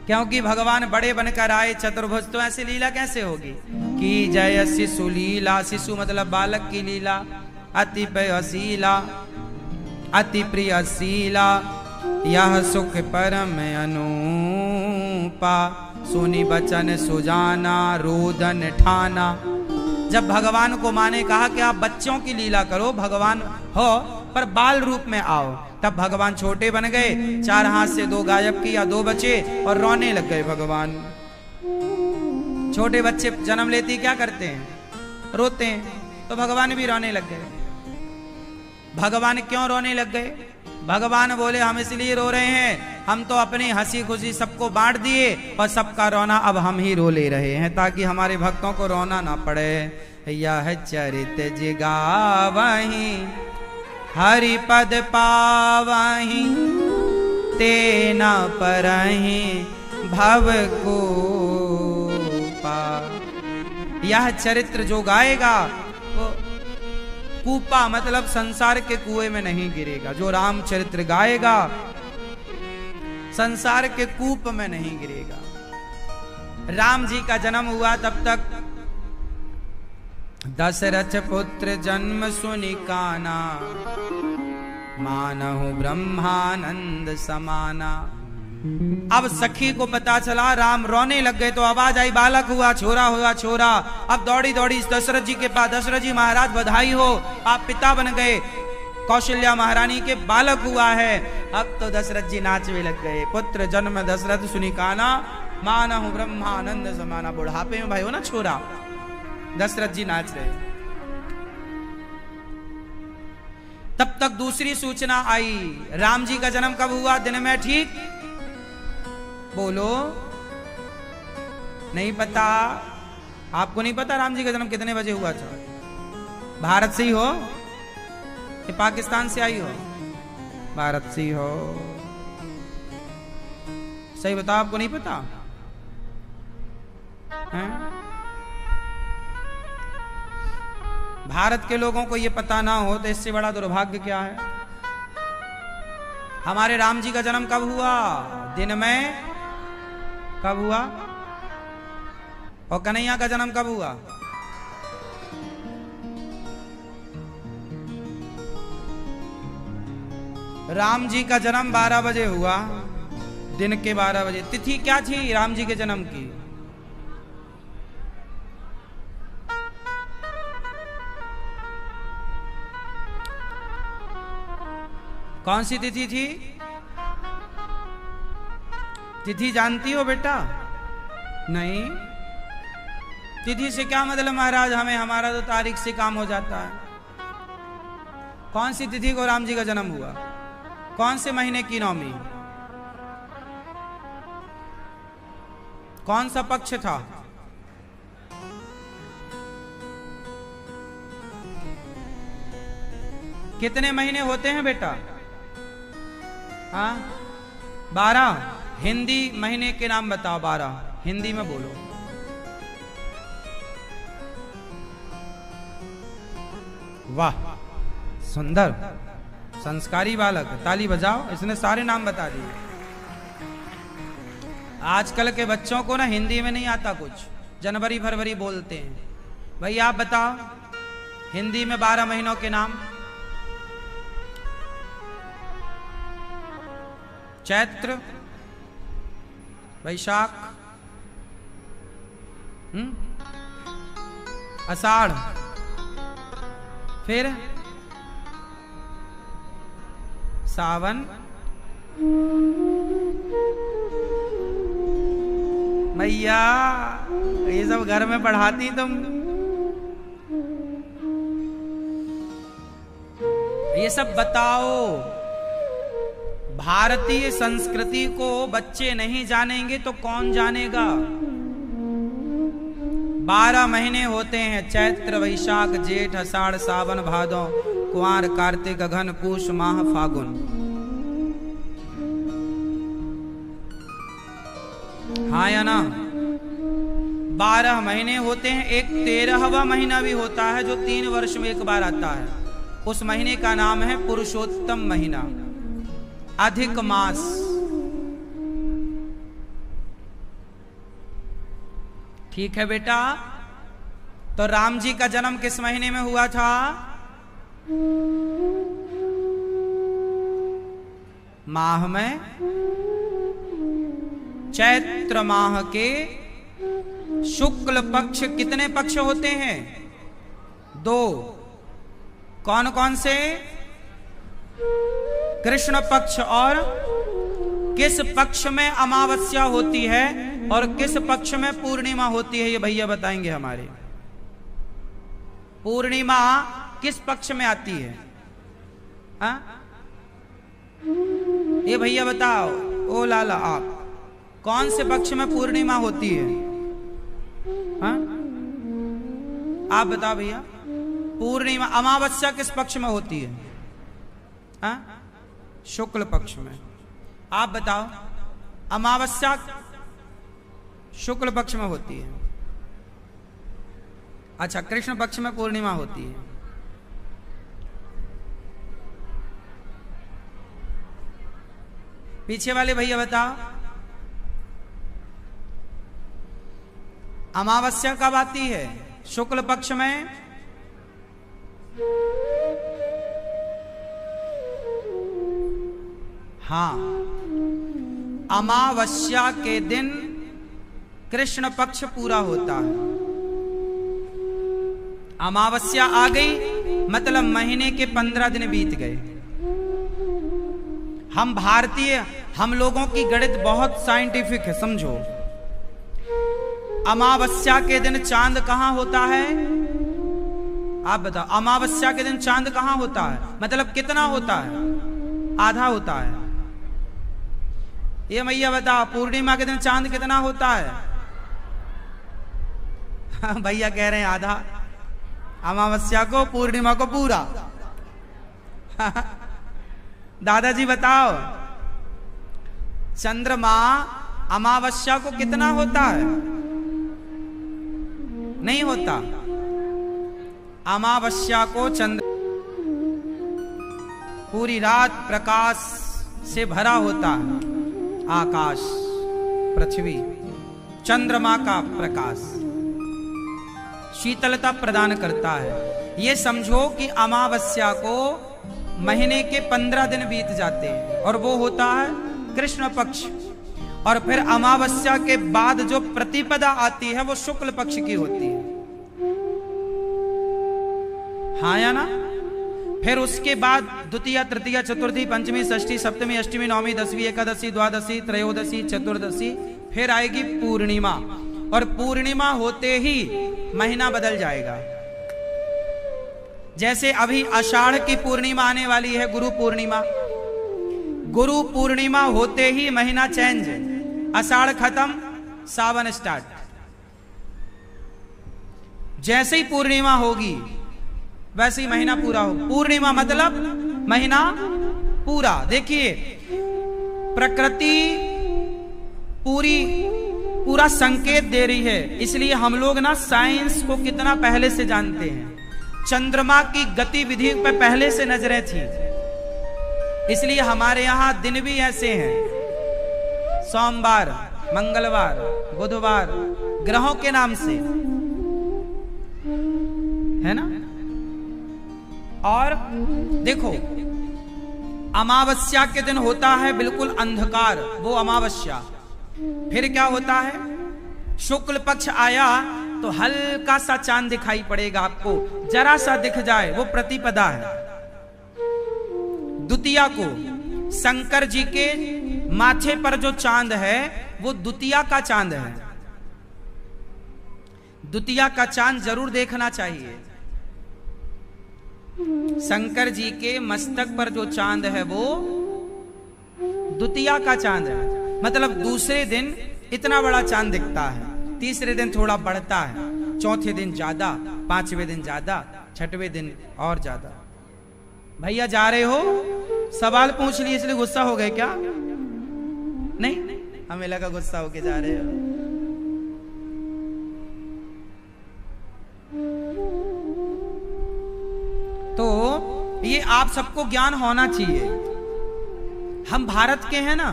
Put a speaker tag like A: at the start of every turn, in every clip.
A: क्योंकि भगवान बड़े बनकर आए चतुर्भुज, तो ऐसी लीला कैसे होगी। कि जय शिशु लीला, शिशु मतलब बालक की लीला, अति प्रियशीला, अति प्रियशीला, यह सुख परम अनुपा, सुनी बचन सुजाना रोदन ठाना। जब भगवान को माँ ने कहा कि आप बच्चों की लीला करो, भगवान हो पर बाल रूप में आओ, तब भगवान छोटे बन गए, 4 हाथ से 2 गायब किया, 2 बचे और रोने लग गए भगवान। छोटे बच्चे जन्म लेते क्या करते हैं, रोते हैं, तो भगवान भी रोने लग गए। भगवान क्यों रोने लग गए? भगवान बोले हम इसलिए रो रहे हैं, हम तो अपनी हंसी खुशी सबको बांट दिए और सबका रोना अब हम ही रो ले रहे हैं, ताकि हमारे भक्तों को रोना ना पड़े। यह चरित जिगावहीं हरि पद पावहीं, तेना परहीं भव को पा। यह चरित्र जो गाएगा वो कूपा मतलब संसार के कुएं में नहीं गिरेगा। जो राम चरित्र गाएगा संसार के कूप में नहीं गिरेगा। राम जी का जन्म हुआ तब तक दशरथ पुत्र जन्म सुनि काना, मानहु ब्रह्मानंद समाना। अब सखी को पता चला राम रोने लग गए, तो आवाज आई बालक हुआ, छोरा हुआ, छोरा। अब दौड़ी दौड़ी दशरथ जी के पास, दशरथ जी महाराज बधाई हो, आप पिता बन गए, कौशल्या महारानी के बालक हुआ है। अब तो दशरथ जी नाचने लग गए। पुत्र जन्म दशरथ सुनि काना, मानहु ब्रह्मानंद समाना। बुढ़ापे में भाई हो ना छोरा, दशरथ जी नाच रहे। तब तक दूसरी सूचना आई, राम जी का जन्म कब हुआ, दिन में ठीक बोलो, नहीं पता? आपको नहीं पता राम जी का जन्म कितने बजे हुआ था? भारत से ही हो कि पाकिस्तान से आई हो? भारत से ही हो, सही बताओ, आपको नहीं पता है? भारत के लोगों को यह पता ना हो तो इससे बड़ा दुर्भाग्य क्या है। हमारे राम जी का जन्म कब हुआ, दिन में कब हुआ, और कन्हैया का जन्म कब हुआ? राम जी का जन्म 12 बजे हुआ, दिन के 12 बजे। तिथि क्या थी राम जी के जन्म की? कौन सी तिथि थी? तिथि जानती हो बेटा? नहीं। तिथि से क्या मतलब महाराज, हमें हमारा तो तारीख से काम हो जाता है। कौन सी तिथि को राम जी का जन्म हुआ? कौन से महीने की नौमी? कौन सा पक्ष था? कितने महीने होते हैं बेटा? हाँ 12। हिंदी महीने के नाम बताओ 12, हिंदी में बोलो। वाह सुंदर, संस्कारी बालक, ताली बजाओ, इसने सारे नाम बता दिए। आजकल के बच्चों को ना हिंदी में नहीं आता कुछ, जनवरी फरवरी बोलते हैं। भाई आप बताओ हिंदी में 12 महीनों के नाम। चैत्र, वैशाख, आषाढ़, फिर सावन, मैया ये सब घर में पढ़ाती तुम? ये सब बताओ। भारतीय संस्कृति को बच्चे नहीं जानेंगे तो कौन जानेगा? 12 महीने होते हैं, चैत्र वैशाख जेठ आषाढ़ सावन भादो कुंवर कार्तिक अघन पूष माह फागुन। हाँ या ना? 12 महीने होते हैं। एक 13वां महीना भी होता है जो 3 वर्ष में एक बार आता है। उस महीने का नाम है पुरुषोत्तम महीना, अधिक मास। ठीक है बेटा। तो राम जी का जन्म किस महीने में हुआ था? माह में, चैत्र माह के शुक्ल पक्ष। कितने पक्ष होते हैं? 2। कौन कौन से? कृष्ण पक्ष। और किस पक्ष में अमावस्या होती है और किस पक्ष में पूर्णिमा होती है, ये भैया बताएंगे हमारे। पूर्णिमा किस पक्ष में आती है? हाँ, ये भैया बताओ। ओ लाला, आप कौन से पक्ष में पूर्णिमा होती है? हाँ, आप बताओ भैया। पूर्णिमा, अमावस्या किस पक्ष में होती है? हाँ, शुक्ल पक्ष में। आप बताओ। अमावस्या शुक्ल पक्ष में होती है। अच्छा, कृष्ण पक्ष में पूर्णिमा होती है। पीछे वाले भैया बताओ। अमावस्या कब आती है? शुक्ल पक्ष में। हाँ, अमावस्या के दिन कृष्ण पक्ष पूरा होता है। अमावस्या आ गई मतलब महीने के 15 दिन बीत गए। हम भारतीय, हम लोगों की गणित बहुत साइंटिफिक है, समझो। अमावस्या के दिन चांद कहां होता है? आप बताओ। अमावस्या के दिन चांद कहां होता है? मतलब कितना होता है? आधा होता है। ये भैया बताओ, पूर्णिमा के दिन चांद कितना होता है? भैया कह रहे हैं आधा। अमावस्या को, पूर्णिमा को पूरा। दादाजी बताओ, चंद्रमा अमावस्या को कितना होता है? नहीं होता। अमावस्या को चंद्र पूरी रात प्रकाश से भरा होता है। आकाश, पृथ्वी, चंद्रमा का प्रकाश शीतलता प्रदान करता है। ये समझो कि अमावस्या को महीने के 15 दिन बीत जाते हैं और वो होता है कृष्ण पक्ष। और फिर अमावस्या के बाद जो प्रतिपदा आती है वो शुक्ल पक्ष की होती है। हाँ या ना? फिर उसके बाद द्वितीया, तृतीया, चतुर्थी, पंचमी, षष्ठी, सप्तमी, अष्टमी, नवमी, दसवीं, एकादशी, द्वादशी, त्रयोदशी, चतुर्दशी, फिर आएगी पूर्णिमा। और पूर्णिमा होते ही महीना बदल जाएगा। जैसे अभी आषाढ़ की पूर्णिमा आने वाली है, गुरु पूर्णिमा। गुरु पूर्णिमा होते ही महीना चेंज। आषाढ़ खत्म, सावन स्टार्ट। जैसे ही पूर्णिमा होगी वैसे ही महीना पूरा हो। पूर्णिमा मतलब महीना पूरा। देखिए, प्रकृति पूरा संकेत दे रही है। इसलिए हम लोग ना साइंस को कितना पहले से जानते हैं। चंद्रमा की गतिविधि पे पहले से नजरें थी। इसलिए हमारे यहां दिन भी ऐसे हैं, सोमवार, मंगलवार, बुधवार, ग्रहों के नाम से, है ना? और देखो, अमावस्या के दिन होता है बिल्कुल अंधकार, वो अमावस्या। फिर क्या होता है? शुक्ल पक्ष आया तो हल्का सा चांद दिखाई पड़ेगा आपको, जरा सा दिख जाए, वो प्रतिपदा है। द्वितीया को शंकर जी के माथे पर जो चांद है वो द्वितीया का चांद है। द्वितीया का चांद जरूर देखना चाहिए। शंकर जी के मस्तक पर जो चांद है वो द्वितीया का चांद है। मतलब दूसरे दिन इतना बड़ा चांद दिखता है, तीसरे दिन थोड़ा बढ़ता है, चौथे दिन ज्यादा, पांचवें दिन ज्यादा, छठवें दिन और ज्यादा। भैया जा रहे हो? सवाल पूछ लिए इसलिए गुस्सा हो गए क्या? नहीं, हमें लगा गुस्सा होके जा रहे हो। तो ये आप सबको ज्ञान होना चाहिए। हम भारत के हैं ना,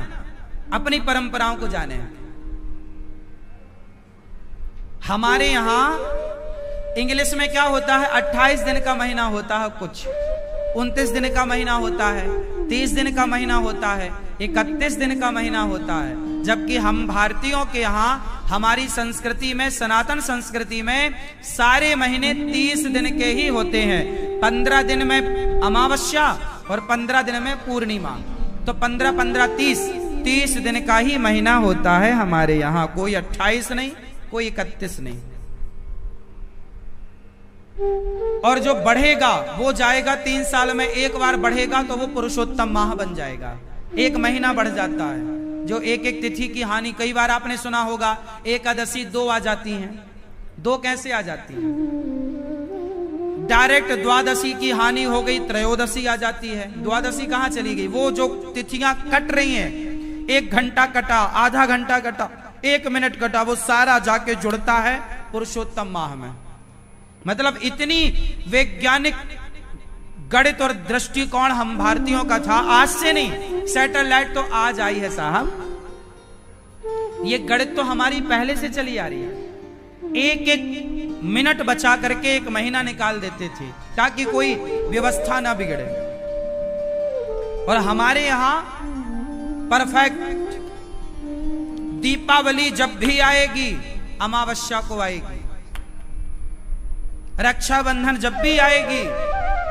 A: अपनी परंपराओं को जाने। हमारे यहां इंग्लिश में क्या होता है, 28 दिन का महीना होता है, कुछ 29 दिन का महीना होता है, 30 दिन का महीना होता है, 31 दिन का महीना होता है। जबकि हम भारतीयों के यहाँ, हमारी संस्कृति में, सनातन संस्कृति में सारे महीने 30 दिन के ही होते हैं। 15 दिन में अमावस्या और 15 दिन में पूर्णिमा, तो 15-15 30 दिन का ही महीना होता है हमारे यहाँ। कोई 28 नहीं, कोई 31 नहीं। और जो बढ़ेगा वो जाएगा 3 साल में एक बार बढ़ेगा, तो वो पुरुषोत्तम माह बन जाएगा। एक महीना बढ़ जाता है। जो एक एक तिथि की हानि, कई बार आपने सुना होगा एकादशी 2 आ जाती हैं। 2 कैसे आ जाती हैं? डायरेक्ट द्वादशी की हानि हो गई, त्रयोदशी आ जाती है। द्वादशी कहां चली गई? वो जो तिथियां कट रही हैं, 1 घंटा कटा, आधा घंटा कटा, 1 मिनट कटा, वो सारा जाके जुड़ता है पुरुषोत्तम माह में। मतलब इतनी वैज्ञानिक गणित और दृष्टिकोण हम भारतीयों का था। आज से नहीं, सैटेलाइट तो आज आई है साहब। ये गणित तो हमारी पहले से चली आ रही है। 1-1 मिनट बचा करके 1 महीना निकाल देते थे ताकि कोई व्यवस्था ना बिगड़े। और हमारे यहां परफेक्ट। दीपावली जब भी आएगी अमावस्या को आएगी, रक्षाबंधन जब भी आएगी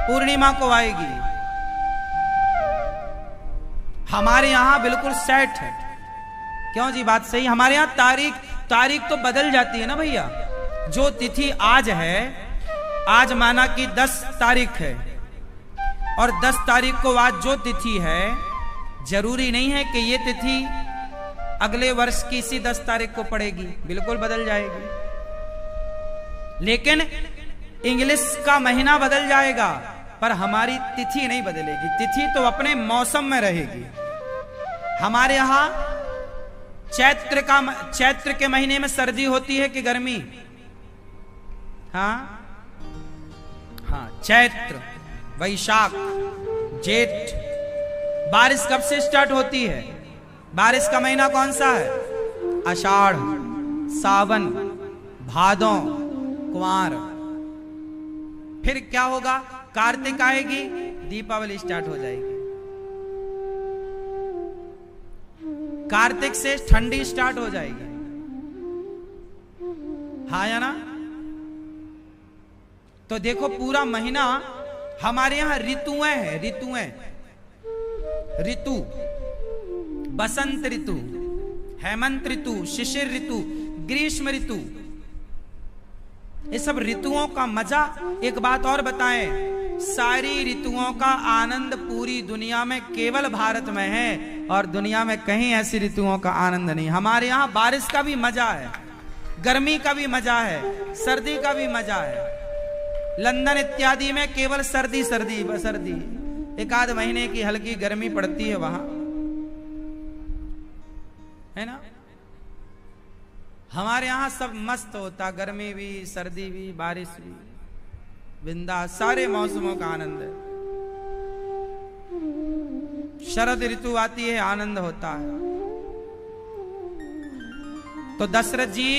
A: पूर्णिमा को आएगी। हमारे यहां बिल्कुल सेट है। क्यों जी? बात सही। हमारे यहां तारीख तो बदल जाती है ना भैया। जो तिथि आज है, आज माना कि 10 तारीख है, और 10 तारीख को आज जो तिथि है, जरूरी नहीं है कि ये तिथि अगले वर्ष की इसी 10 तारीख को पड़ेगी, बिल्कुल बदल जाएगी। लेकिन इंग्लिश का महीना बदल जाएगा, पर हमारी तिथि नहीं बदलेगी। तिथि तो अपने मौसम में रहेगी। हमारे यहां चैत्र के महीने में सर्दी होती है कि गर्मी? हाँ, चैत्र, वैशाख, जेठ। बारिश कब से स्टार्ट होती है? बारिश का महीना कौन सा है? आषाढ़, सावन, भादों, कुंवार। फिर क्या होगा? कार्तिक आएगी, दीपावली स्टार्ट हो जाएगी। कार्तिक से ठंडी स्टार्ट हो जाएगी। हाँ या ना? तो देखो पूरा महीना हमारे यहां ऋतुएं हैं। ऋतु, बसंत ऋतु, हेमंत ऋतु, शिशिर ऋतु, ग्रीष्म ऋतु। ये सब ऋतुओं का मजा। एक बात और बताएं, सारी ऋतुओं का आनंद पूरी दुनिया में केवल भारत में है, और दुनिया में कहीं ऐसी ऋतुओं का आनंद नहीं। हमारे यहाँ बारिश का भी मजा है, गर्मी का भी मजा है, सर्दी का भी मजा है। लंदन इत्यादि में केवल सर्दी सर्दी सर्दी, 1-आध महीने की हल्की गर्मी पड़ती है वहां, है ना। हमारे यहां सब मस्त होता, गर्मी भी, सर्दी भी, बारिश भी, बिंदास, सारे मौसमों का आनंद है। शरद ऋतु आती है, आनंद होता है। तो दशरथ जी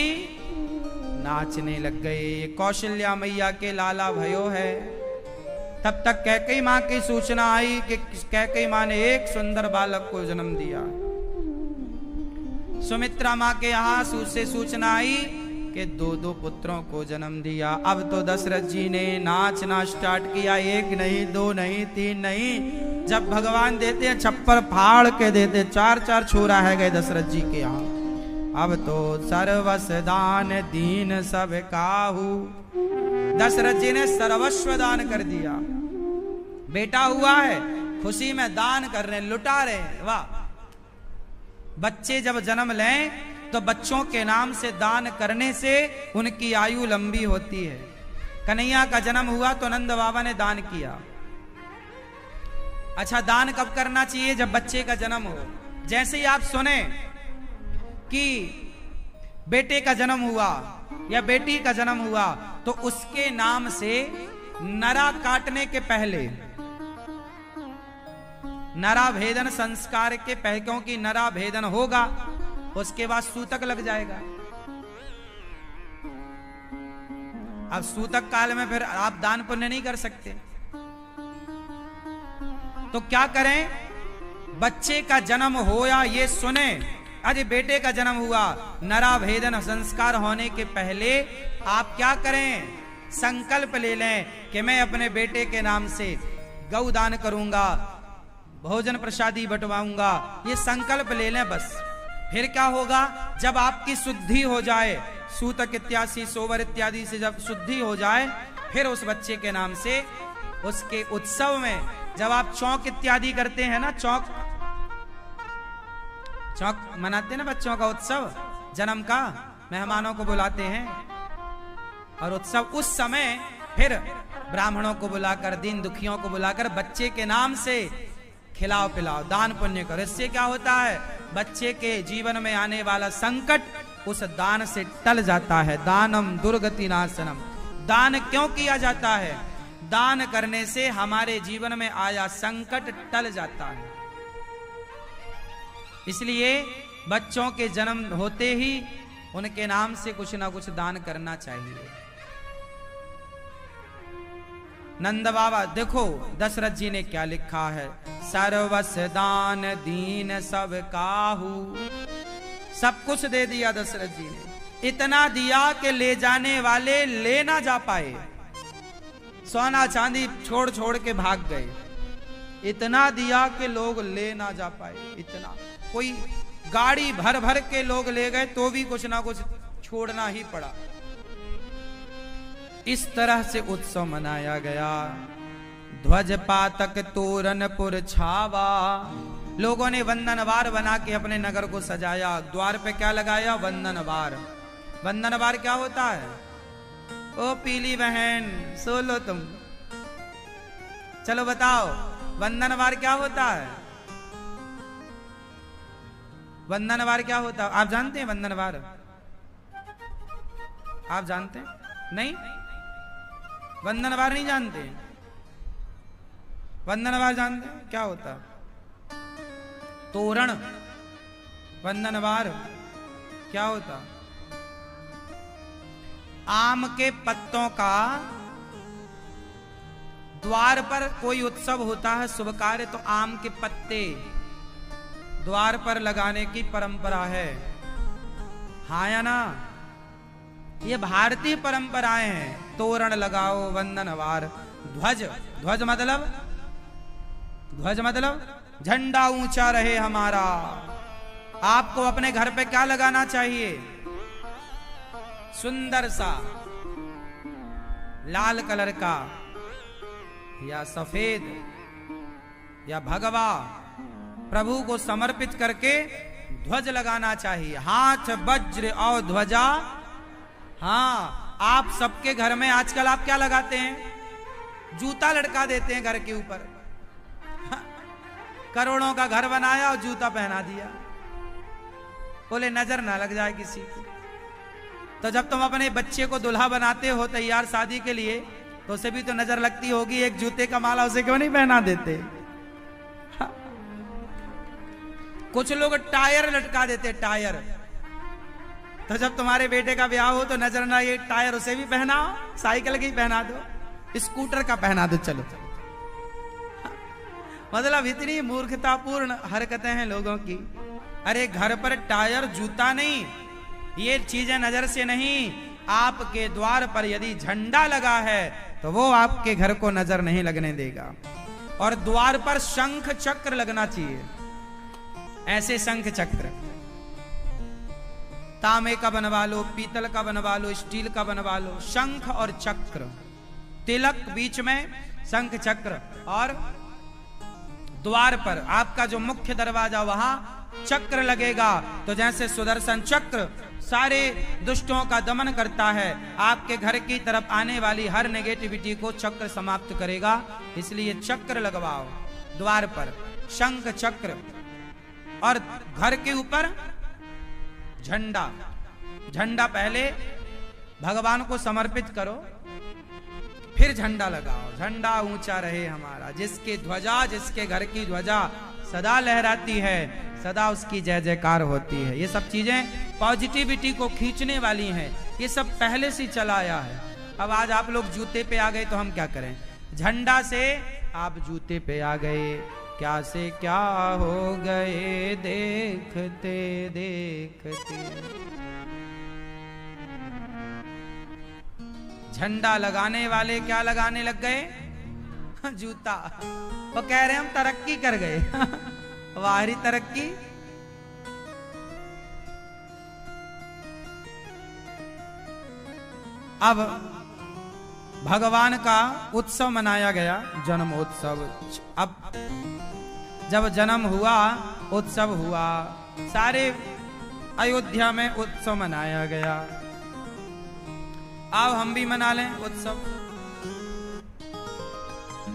A: नाचने लग गए। कौशल्या मैया के लाला भयो है। तब तक कैकेयी मां की सूचना आई कि कैकेयी मां ने एक सुंदर बालक को जन्म दिया। सुमित्रा मां के यहां से सूचना आई कि 2-2 पुत्रों को जन्म दिया। अब तो दशरथ जी ने नाचना स्टार्ट किया। 1 नहीं, 2 नहीं, 3 नहीं। जब भगवान देते हैं छप्पर फाड़ के देते। 4-4 छोरा है गए दशरथ जी के यहाँ। अब तो सर्वस दान दीन सब काहू। दशरथ जी ने सर्वस्व दान कर दिया। बेटा हुआ है, खुशी में दान कर रहे हैं, लुटा रहे हैं। वाह! बच्चे जब जन्म लें तो बच्चों के नाम से दान करने से उनकी आयु लंबी होती है। कन्हैया का जन्म हुआ तो नंद बाबा ने दान किया। अच्छा, दान कब करना चाहिए? जब बच्चे का जन्म हो। जैसे ही आप सुने कि बेटे का जन्म हुआ या बेटी का जन्म हुआ, तो उसके नाम से नरा काटने के पहले, नरा भेदन संस्कार के पहले, क्योंकि नरा भेदन होगा उसके बाद सूतक लग जाएगा। अब सूतक काल में फिर आप दान पुण्य नहीं कर सकते, तो क्या करें? बच्चे का जन्म होया ये सुने, अरे बेटे का जन्म हुआ, नराभेदन संस्कार होने के पहले आप क्या करें? संकल्प ले लें कि मैं अपने बेटे के नाम से गौ दान करूंगा, भोजन प्रसादी बंटवाऊंगा, ये संकल्प ले लें बस। फिर क्या होगा? जब आपकी शुद्धि हो जाए, सूतक इत्यादि सोवर इत्यादि से जब शुद्धि हो जाए, फिर उस बच्चे के नाम से उसके उत्सव में, जब आप चौक इत्यादि करते हैं ना, चौक मनाते हैं ना बच्चों का उत्सव, जन्म का, मेहमानों को बुलाते हैं, और उत्सव उस समय फिर ब्राह्मणों को बुलाकर, दीन दुखियों को बुलाकर बच्चे के नाम से खिलाओ पिलाओ, दान पुण्य करो। इससे क्या होता है? बच्चे के जीवन में आने वाला संकट उस दान से टल जाता है। दानम दुर्गति नाशनम। दान क्यों किया जाता है? दान करने से हमारे जीवन में आया संकट टल जाता है। इसलिए बच्चों के जन्म होते ही उनके नाम से कुछ ना कुछ दान करना चाहिए। नंद बाबा देखो दशरथ जी ने क्या लिखा है, सर्वस दान दीन सब काहू। सब कुछ दे दिया दशरथ जी ने, इतना दिया कि ले जाने वाले ले ना जा पाए, सोना चांदी छोड़ छोड़ के भाग गए। इतना दिया कि लोग ले ना जा पाए, इतना। कोई गाड़ी भर भर के लोग ले गए तो भी कुछ ना कुछ छोड़ना ही पड़ा। इस तरह से उत्सव मनाया गया। ध्वज पातक तोरण पुर छावा। लोगों ने वंदनवार बना के अपने नगर को सजाया। द्वार पे क्या लगाया? वंदनवार। वंदनवार क्या होता है? ओ पीली बहन सो लो तुम, चलो बताओ वंदनवार क्या होता है? वंदनवार क्या होता है? आप जानते हैं वंदनवार? आप जानते हैं? नहीं, वंदनवार नहीं जानते? वंदनवार जानते हैं क्या होता? तोरण। वंदनवार क्या होता? आम के पत्तों का द्वार पर कोई उत्सव होता है, शुभ कार्य, तो आम के पत्ते द्वार पर लगाने की परंपरा है। हाँ या ना? ये भारतीय परंपराएं हैं। तोरण लगाओ, वंदनवार। ध्वज, ध्वज मतलब, ध्वज मतलब झंडा ऊंचा रहे हमारा। आपको अपने घर पे क्या लगाना चाहिए? सुंदर सा लाल कलर का या सफेद या भगवा प्रभु को समर्पित करके ध्वज लगाना चाहिए। हाथ वज्र और ध्वजा। हाँ, आप सबके घर में आजकल आप क्या लगाते हैं? जूता लटका देते हैं घर के ऊपर। करोड़ों का घर बनाया और जूता पहना दिया, बोले नजर ना लग जाए किसी की। तो जब तुम अपने बच्चे को दुल्हा बनाते हो तैयार शादी के लिए, तो उसे भी तो नजर लगती होगी, एक जूते का माला उसे क्यों नहीं पहना देते? कुछ लोग टायर लटका देते, टायर। तो जब तुम्हारे बेटे का ब्याह हो तो नजर ना, ये टायर उसे भी पहनाओ, साइकिल की पहना दो, स्कूटर का पहना दो, चलो। मतलब इतनी मूर्खतापूर्ण हरकतें हैं लोगों की। अरे घर पर टायर जूता नहीं, ये चीजें नजर से नहीं। आपके द्वार पर यदि झंडा लगा है तो वो आपके घर को नजर नहीं लगने देगा। और द्वार पर शंख चक्र लगना चाहिए, ऐसे शंख चक्र। तांबे का बनवा लो, पीतल का बनवा लो, स्टील का बनवा लो, शंख और चक्र, तिलक बीच में, शंख चक्र। और द्वार पर आपका जो मुख्य दरवाजा वहां चक्र लगेगा। तो जैसे सुदर्शन चक्र सारे दुष्टों का दमन करता है, आपके घर की तरफ आने वाली हर नेगेटिविटी को चक्र समाप्त करेगा। इसलिए चक्र लगवाओ द्वार पर, शंख चक्र। और घर के ऊपर झंडा। झंडा पहले भगवान को समर्पित करो, फिर झंडा लगाओ। झंडा ऊंचा रहे हमारा। जिसकी ध्वजा, जिसके घर की ध्वजा सदा लहराती है, सदा उसकी जय जयकार होती है। ये सब चीजें पॉजिटिविटी को खींचने वाली हैं। ये सब पहले से चला आया है। अब आज आप लोग जूते पे आ गए तो हम क्या करें। झंडा से आप जूते पे आ गए, क्या से क्या हो गए देखते देखते। झंडा लगाने वाले क्या लगाने लग गए, जूता। वो कह रहे हम तरक्की कर गए। बाहरी तरक्की। अब भगवान का उत्सव मनाया गया, जन्मोत्सव। अब जब जन्म हुआ, उत्सव हुआ, सारे अयोध्या में उत्सव मनाया गया। आओ हम भी मना लें उत्सव।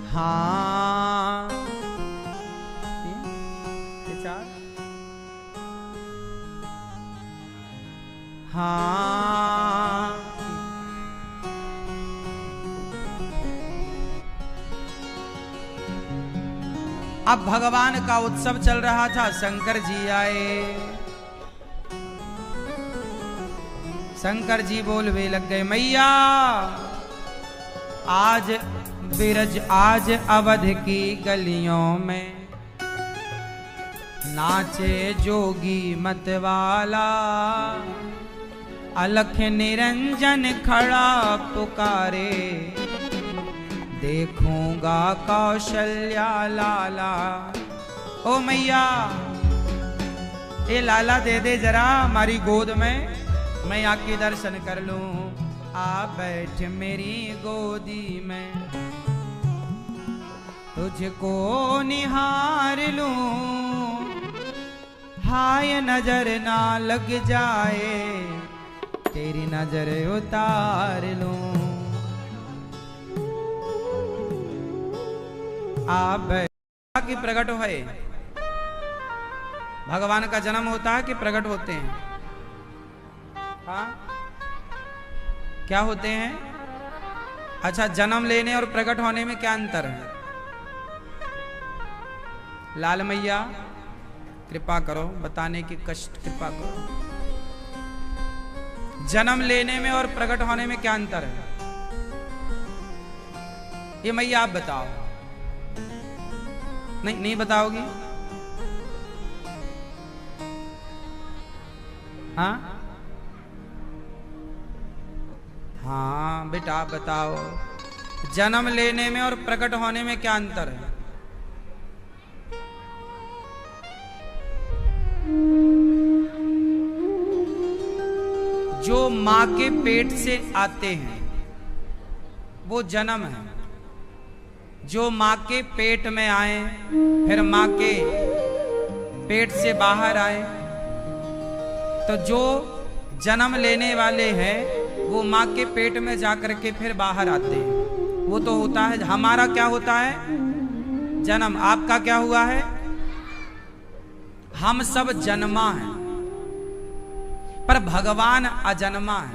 A: हाँ हाँ अब भगवान का उत्सव चल रहा था, शंकर जी आए। शंकर जी बोलवे लग गए, मैया आज बिरज, आज अवध की गलियों में नाचे जोगी मतवाला, अलख निरंजन खड़ा पुकारे, देखूंगा कौशल्या लाला। ओ मैया ये लाला दे दे जरा हमारी गोद में, मैं आके दर्शन कर लूं। आ बैठ मेरी गोदी में, तुझको निहार लूं, हाय नजर ना लग जाए, तेरी नजर उतार लूं। आप की प्रकट है, भगवान का जन्म होता है कि प्रकट होते हैं? हाँ क्या होते हैं? अच्छा, जन्म लेने और प्रकट होने में क्या अंतर है? लाल मैया कृपा करो बताने की कष्ट, कृपा करो। जन्म लेने में और प्रकट होने में क्या अंतर है? ये मैया आप बताओ। नहीं बताओगी? हाँ हाँ बेटा आप बताओ, जन्म लेने में और प्रकट होने में क्या अंतर है? जो मां के पेट से आते हैं वो जन्म है। जो मां के पेट में आए, फिर मां के पेट से बाहर आए, तो जो जन्म लेने वाले हैं वो मां के पेट में जाकर के फिर बाहर आते हैं। वो तो होता है, हमारा क्या होता है? जन्म। आपका क्या हुआ है? हम सब जन्मा हैं, पर भगवान अजन्मा है,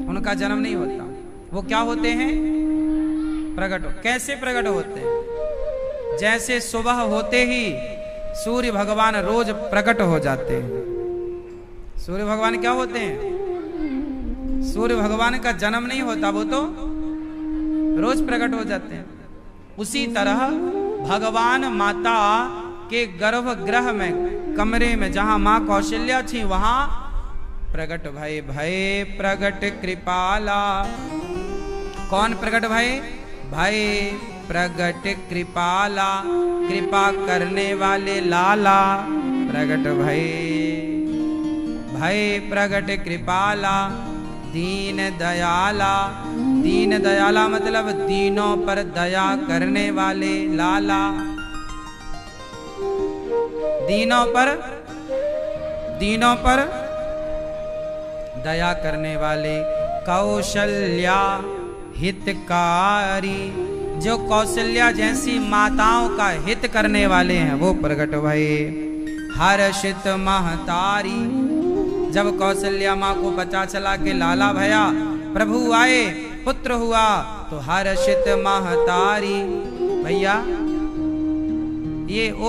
A: उनका जन्म नहीं होता। वो क्या होते हैं? प्रकट। कैसे प्रकट होते हैं? जैसे सुबह होते ही सूर्य भगवान रोज प्रकट हो जाते हैं। सूर्य भगवान क्या होते हैं? सूर्य भगवान का जन्म नहीं होता, वो तो रोज प्रकट हो जाते हैं। उसी तरह भगवान माता के गर्भगृह में, कमरे में जहां मां कौशल्या थी, वहां प्रकट भय। भय प्रकट कृपाला। कौन प्रकट भय? भय प्रकट कृपाला, कृपा करने वाले लाला प्रकट भय। भय प्रकट कृपाला, दीन दयाला। दीन दयाला मतलब दीनों पर दया करने वाले लाला। दीनों पर दया करने वाले। कौशल्या हितकारी, जो कौशल्या जैसी माताओं का हित करने वाले हैं वो प्रकट भये। हर्षित महतारी, जब कौशल्या माँ को पता चला कि लाला भया प्रभु आए, पुत्र हुआ, तो हर्षित महतारी। भैया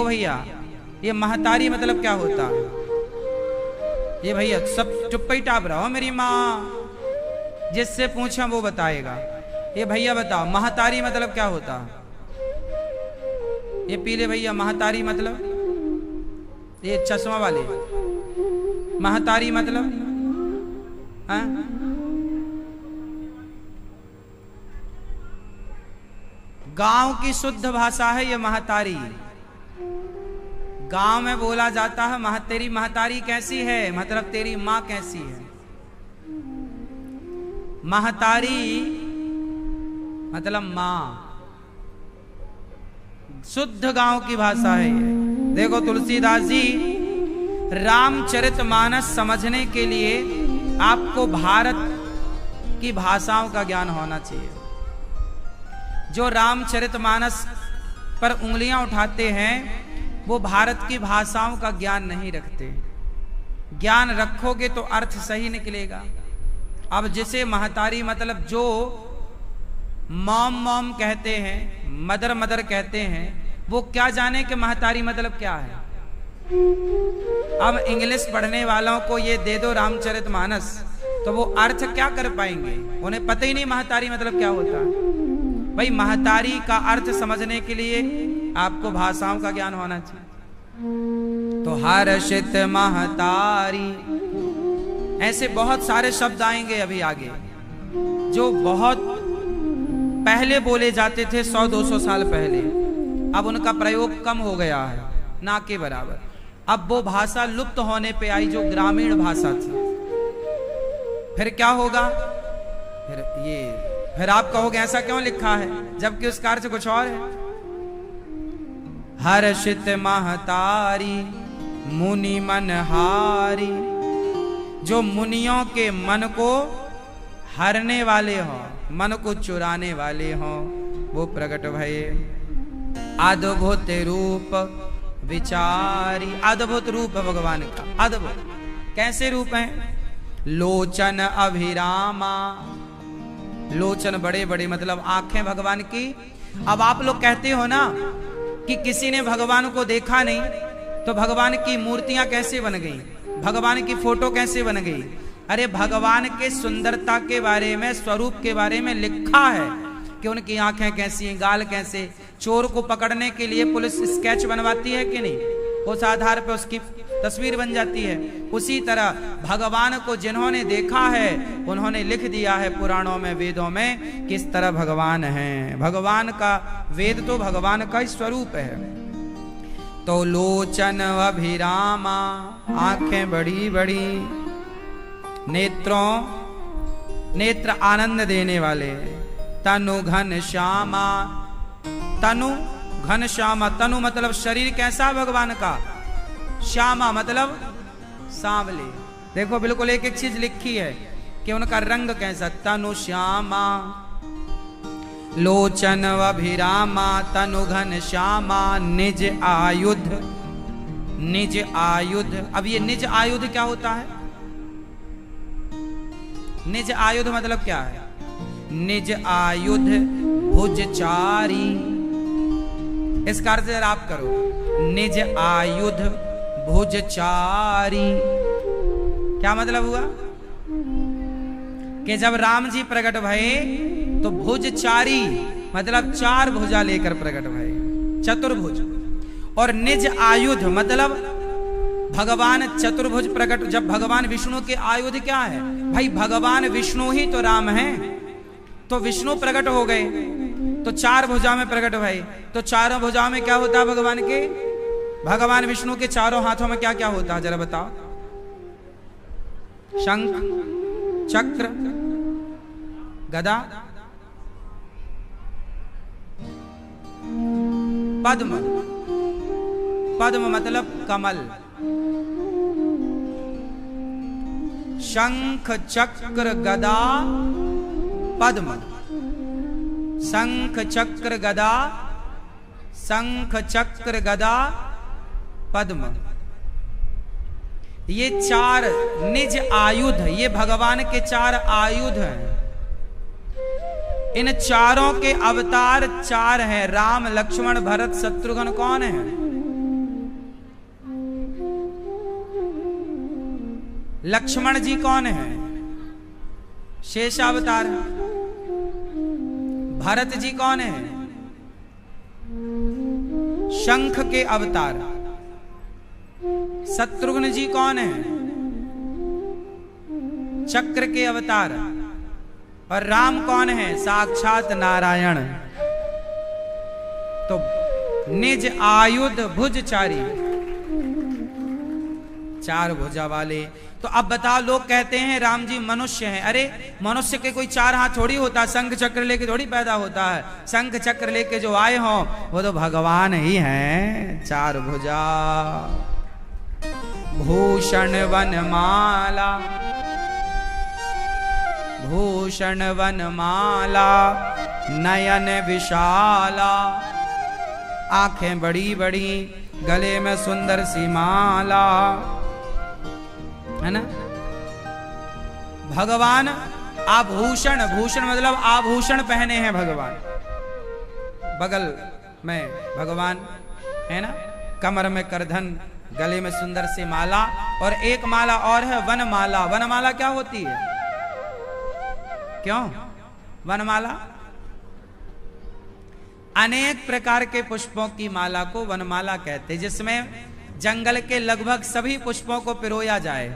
A: भैया ये महतारी मतलब क्या होता है? ये भैया सब चुप ही टाप रहा हो, मेरी माँ जिससे पूछा वो बताएगा। ये भैया बताओ महतारी मतलब क्या होता? ये पीले भैया महतारी मतलब, ये चश्मा वाले महतारी मतलब हाँ? गांव की शुद्ध भाषा है ये महतारी। गांव में बोला जाता है तेरी महतारी कैसी है, मतलब तेरी माँ कैसी है। महतारी मतलब माँ, शुद्ध गांव की भाषा है ये। देखो तुलसीदास जी, रामचरितमानस समझने के लिए आपको भारत की भाषाओं का ज्ञान होना चाहिए। जो रामचरितमानस पर उंगलियां उठाते हैं वो भारत की भाषाओं का ज्ञान नहीं रखते। ज्ञान रखोगे तो अर्थ सही निकलेगा। अब जिसे महतारी मतलब जो मॉम मॉम कहते हैं, मदर मदर कहते हैं, वो क्या जाने कि महतारी मतलब क्या है। अब इंग्लिश पढ़ने वालों को ये दे दो रामचरितमानस, तो वो अर्थ क्या कर पाएंगे? उन्हें पता ही नहीं महतारी मतलब क्या होता है। भाई महतारी का अर्थ समझने के लिए आपको भाषाओं का ज्ञान होना चाहिए। तो हर्षित महतारी, ऐसे बहुत सारे शब्द आएंगे अभी आगे जो बहुत पहले बोले जाते थे, 100-200 साल पहले। अब उनका प्रयोग कम हो गया है, ना के बराबर। अब वो भाषा लुप्त होने पे आई जो ग्रामीण भाषा थी। फिर क्या होगा? फिर आप कहोगे ऐसा क्यों लिखा है, जबकि उसका अर्थ कुछ और है। हर्षित महतारी मुनि मनहारी, जो मुनियों के मन को हरने वाले हो, मन को चुराने वाले हो, वो प्रकट भये। अद्भुत रूप विचारी, अद्भुत रूप भगवान का, अद्भुत। कैसे रूप है? लोचन अभिरामा, लोचन बड़े बड़े मतलब आंखें भगवान की। अब आप लोग कहते हो ना कि किसी ने भगवान को देखा नहीं, तो भगवान की मूर्तियां कैसे बन गई, भगवान की फोटो कैसे बन गई? अरे भगवान के सुंदरता के बारे में, स्वरूप के बारे में लिखा है कि उनकी आंखें कैसी हैं, गाल कैसे। चोर को पकड़ने के लिए पुलिस स्केच बनवाती है कि नहीं? उस आधार पर उसकी तस्वीर बन जाती है। उसी तरह भगवान को जिन्होंने देखा है उन्होंने लिख दिया है पुराणों में, वेदों में, किस तरह भगवान हैं। भगवान का, वेद तो भगवान का स्वरूप है। तो लोचन अभिरामा, आंखें बड़ी बड़ी, नेत्र आनंद देने वाले। तनु घन श्यामा, तनु घन श्यामा, तनु मतलब शरीर कैसा भगवान का, श्यामा मतलब सांवले। देखो बिल्कुल एक एक चीज लिखी है कि उनका रंग कैसा। तनु श्यामा, लोचन अभिरामा, तनु घन श्यामा, निज आयुध, निज आयुध। अब ये निज आयुध क्या होता है? निज आयुध मतलब क्या है? निज आयुध भुजचारी, इसका अर्थ आप करो। निज आयुध भुजचारी क्या मतलब हुआ? कि जब राम जी प्रकट भये तो भुजचारी मतलब 4 भुजा लेकर प्रकट भये, चतुर्भुज। और निज आयुध मतलब भगवान चतुर्भुज प्रकट। जब भगवान विष्णु के आयुध क्या है? भाई भगवान विष्णु ही तो राम है, तो विष्णु प्रकट हो गए तो 4 भुजा में प्रकट भये। तो चारों भुजाओं में क्या होता है भगवान के? भगवान विष्णु के चारों हाथों में क्या क्या होता है जरा बताओ? शंख, चक्र, गदा, पद्म। पद्म मतलब कमल। शंख चक्र गदा पद्म, शंख चक्र गदा, शंख चक्र गदा पद्म। ये 4 निज आयुध, ये भगवान के 4 आयुध हैं। इन चारों के अवतार 4 हैं। राम, लक्ष्मण, भरत, शत्रुघ्न कौन है? लक्ष्मण जी कौन है? शेषावतार। भरत जी कौन है? शंख के अवतार। शत्रुघ्न जी कौन है? चक्र के अवतार। और राम कौन है? साक्षात नारायण। तो निज आयुध भुजचारी, चार भुजा वाले। तो अब बताओ, लोग कहते हैं राम जी मनुष्य हैं। अरे मनुष्य के कोई चार हाथ थोड़ी होता, शंख चक्र लेके थोड़ी पैदा होता है। शंख चक्र लेके जो आए हो वो तो भगवान ही हैं, चार भुजा। भूषण वनमाला, भूषण वनमाला, नयन विशाला, आंखें बड़ी बड़ी, गले में सुंदर सी माला, है ना। भगवान आभूषण, भूषण मतलब आभूषण पहने हैं भगवान। बगल में भगवान है ना, कमर में करधन, गले में सुंदर सी माला। और एक माला और है वनमाला। वनमाला क्या होती है? क्यों वनमाला? अनेक प्रकार के पुष्पों की माला को वनमाला कहते हैं, जिसमें जंगल के लगभग सभी पुष्पों को पिरोया जाए,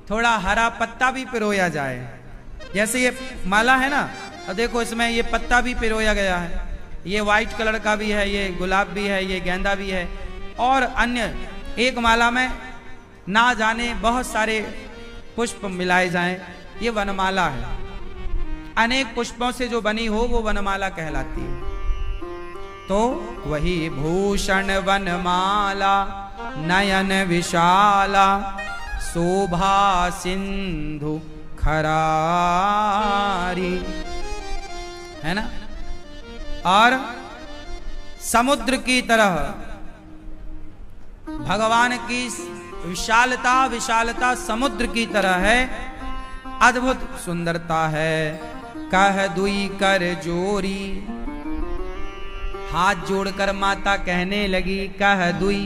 A: थोड़ा हरा पत्ता भी पिरोया जाए। जैसे ये माला है ना, और देखो इसमें ये पत्ता भी पिरोया गया है, ये व्हाइट कलर का भी है, ये गुलाब भी है, ये गेंदा भी है, और अन्य एक माला में ना जाने बहुत सारे पुष्प मिलाए जाएं, ये वनमाला है। अनेक पुष्पों से जो बनी हो वो वनमाला कहलाती है। तो वही भूषण वनमाला, नयन विशाला, शोभा सिंधु खरारी, है ना। और समुद्र की तरह भगवान की विशालता, विशालता समुद्र की तरह है, अद्भुत सुंदरता है। कह दुई कर जोरी, हाथ जोड़कर माता कहने लगी, कह दुई,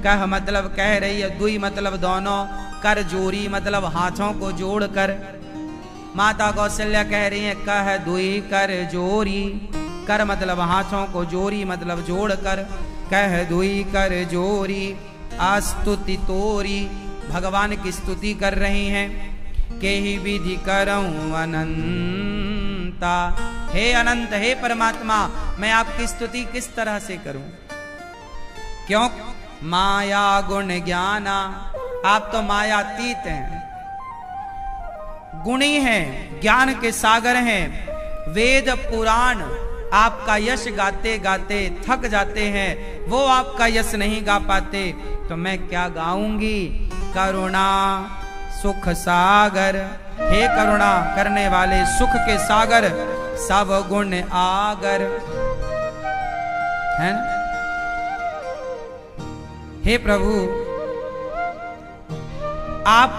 A: कह मतलब कह रही है, दुई मतलब दोनों, कर जोरी मतलब हाथों को जोड़कर। माता कौशल्या कह रही है, कह दुई कर जोरी, कर मतलब हाथों को, जोरी मतलब जोड़कर, कह दुई कर जोरी, आस्तुति तोरी, भगवान की स्तुति कर रही हैं। के ही विधि करऊं अनंता, हे अनंत, हे परमात्मा, मैं आपकी स्तुति किस तरह से करूं? क्यों? माया गुण ज्ञाना, आप तो मायातीत हैं, गुणी हैं, ज्ञान के सागर हैं। वेद पुराण आपका यश गाते गाते थक जाते हैं, वो आपका यश नहीं गा पाते, तो मैं क्या गाऊंगी? करुणा सुख सागर, हे करुणा करने वाले, सुख के सागर, सब गुण आगर, है ना। हे प्रभु, आप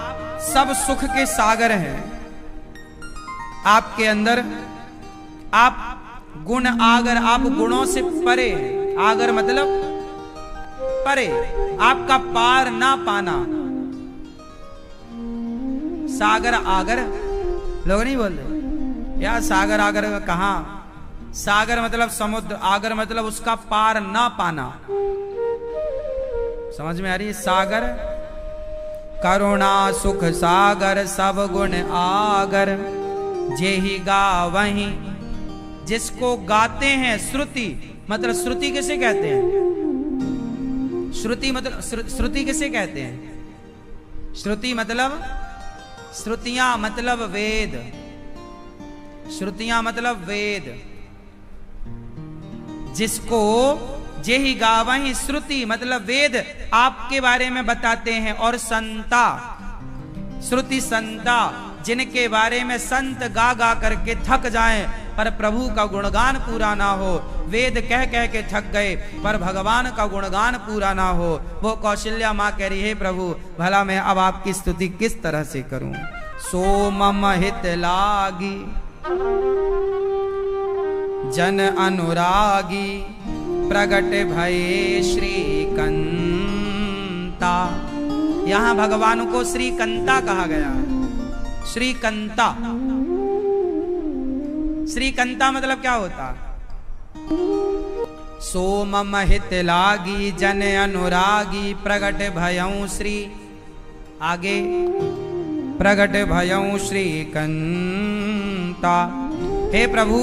A: सब सुख के सागर हैं। आपके अंदर आप गुण आगर, आप गुणों से परे हैं। आगर मतलब परे, आपका पार ना पाना। सागर आगर लोग नहीं बोलते यार, सागर आगर कहां? सागर मतलब समुद्र, आगर मतलब उसका पार ना पाना। समझ में आ रही? सागर, करुणा सुख सागर, सब गुण आगर, जेहि गावहीं, जिसको गाते हैं। श्रुति मतलब, श्रुति किसे कहते हैं? श्रुति मतलब, श्रुति किसे कहते हैं? श्रुति मतलब, श्रुतियां मतलब वेद, श्रुतियां मतलब वेद। जिसको जेहि गावहीं, श्रुति मतलब वेद आपके बारे में बताते हैं। और संता, श्रुति संता, जिनके बारे में संत गा गा करके थक जाएं, पर प्रभु का गुणगान पूरा ना हो। वेद कह कह के थक गए, पर भगवान का गुणगान पूरा ना हो। वो कौशल्या माँ कह रही है, प्रभु भला मैं अब आपकी स्तुति किस तरह से करूं? सो मम हित लागी, जन अनुरागी, प्रगट भये श्रीकंता। यहां भगवान को श्रीकंता कहा गया है। श्रीकंता श्रीकंता मतलब क्या होता? सोम हित लागी जन अनुरागी प्रगट भयऊ श्री, आगे प्रगट भयऊ श्रीकंता। हे प्रभु,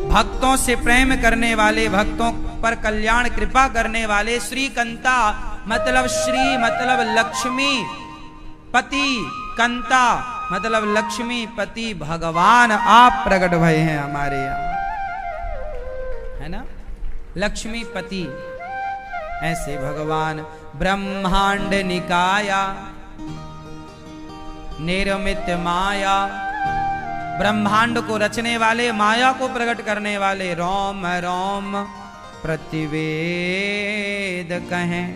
A: भक्तों से प्रेम करने वाले, भक्तों पर कल्याण कृपा करने वाले श्रीकंता मतलब श्री मतलब लक्ष्मी पति, कंता मतलब लक्ष्मी पति भगवान आप प्रकट भय हैं हमारे यहाँ, है ना, लक्ष्मी पति। ऐसे भगवान ब्रह्मांड निकाया निर्मित माया, ब्रह्मांड को रचने वाले, माया को प्रकट करने वाले, रोम रोम प्रतिवेद कहें।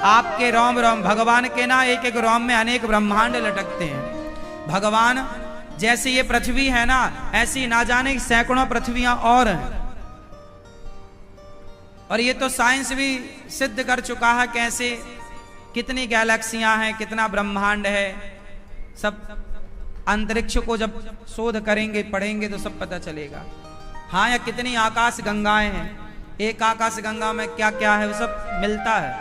A: आपके रोम रोम, भगवान के ना एक एक रोम में अनेक ब्रह्मांड लटकते हैं। भगवान जैसे ये पृथ्वी है ना, ऐसी ना जाने सैकड़ों पृथ्वियां और हैं। और ये तो साइंस भी सिद्ध कर चुका है कैसे, कितनी गैलेक्सियां हैं, कितना ब्रह्मांड है। सब अंतरिक्ष को जब शोध करेंगे, पढ़ेंगे तो सब पता चलेगा। हाँ, या कितनी आकाश गंगाएं हैं, एक आकाश गंगा में क्या क्या है वो सब मिलता है,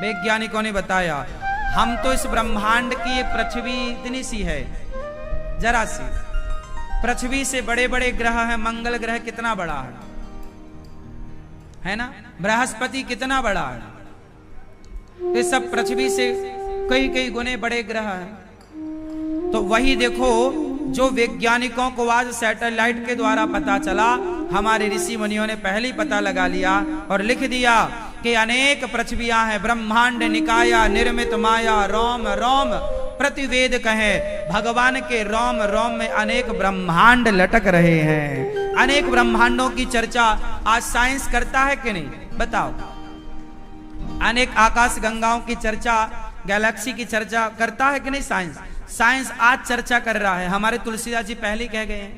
A: वैज्ञानिकों ने बताया। हम तो इस ब्रह्मांड की पृथ्वी इतनी सी है, जरा सी। पृथ्वी से बड़े बड़े ग्रह हैं, मंगल ग्रह कितना बड़ा है ना, बृहस्पति कितना बड़ा है। ये सब पृथ्वी से कई कई गुने बड़े ग्रह हैं। तो वही देखो, जो वैज्ञानिकों को आज सैटेलाइट के द्वारा पता चला, हमारे ऋषि मुनियों ने पहले ही पता लगा लिया और लिख दिया कि अनेक पृथ्वियां हैं, ब्रह्मांड निकाया निर्मित माया, रोम रोम प्रतिवेद कहे। भगवान के रोम रोम में अनेक ब्रह्मांड लटक रहे हैं। अनेक ब्रह्मांडों की चर्चा आज साइंस करता है कि नहीं, बताओ। अनेक आकाश गंगाओं की चर्चा, गैलेक्सी की चर्चा करता है कि नहीं साइंस? साइंस आज चर्चा कर रहा है। हमारे तुलसीदास जी पहले कह गए हैं,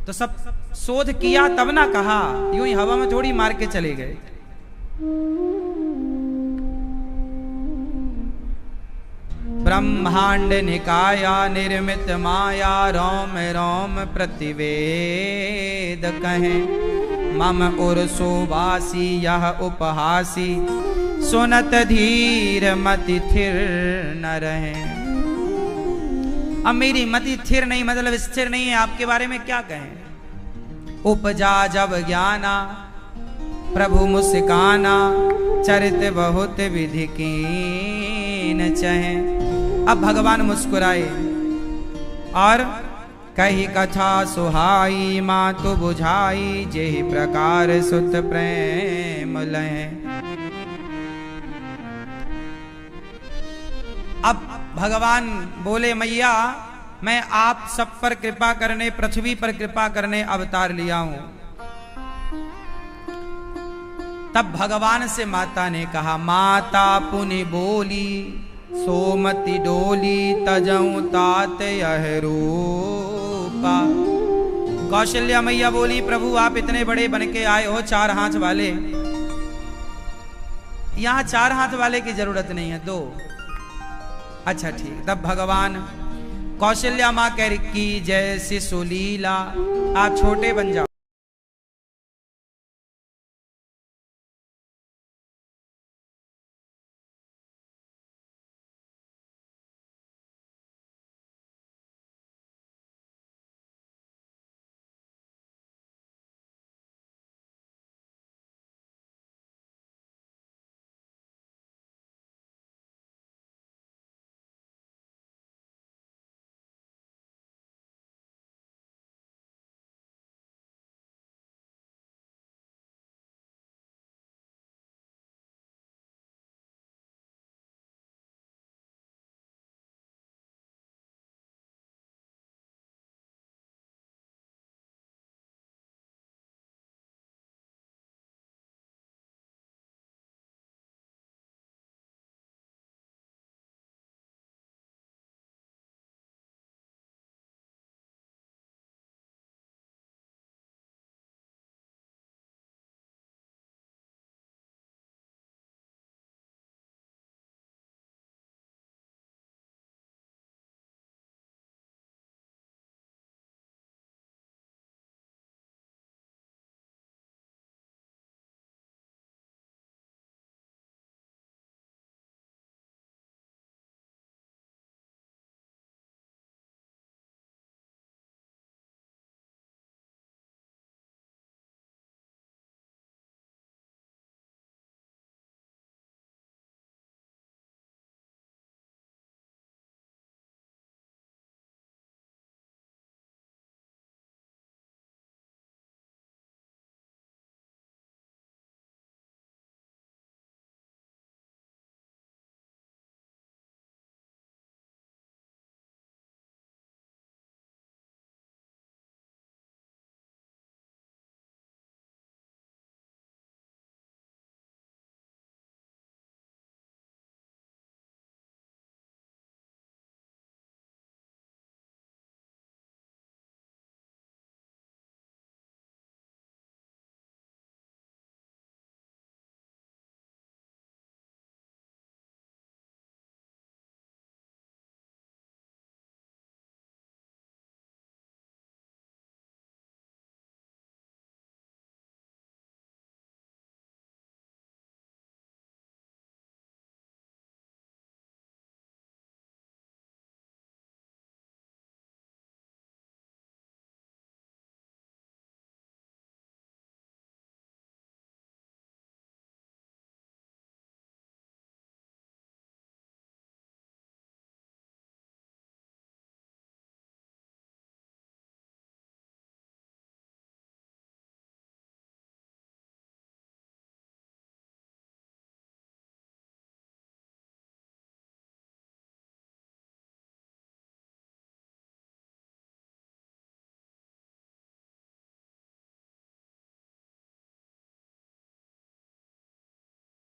A: तो सब शोध किया तब ना कहा, यूं ही हवा में थोड़ी मार के चले गए। ब्रह्मांड निकाया निर्मित माया, रोम रोम प्रतिवेद कहें। मम उर सुवासी यह उपहासी, सुनत धीर मति थिर न रहे। अब मेरी मति थिर नहीं मतलब स्थिर नहीं है, आपके बारे में क्या कहें। उपजा जब ज्ञाना प्रभु मुस्काना, चरित बहुत विधि कीन चहे। अब भगवान मुस्कुराए और कही कथा सुहाई, मातु बुझाई जेहि प्रकार सुत प्रेम लहे। अब भगवान बोले, मैया मैं आप सब पर कृपा करने, पृथ्वी पर कृपा करने अवतार लिया हूं। तब भगवान से माता ने कहा, माता पुनि बोली सोमति डोली, तजऊ तात यह रूपा। कौशल्या मैया बोली, प्रभु आप इतने बड़े बन के आए हो, 4 हाथ वाले। यहां 4 हाथ वाले की जरूरत नहीं है, 2। अच्छा ठीक। तब भगवान कौशल्या मां कह की जैसी सुलीला, आप छोटे बन जाओ।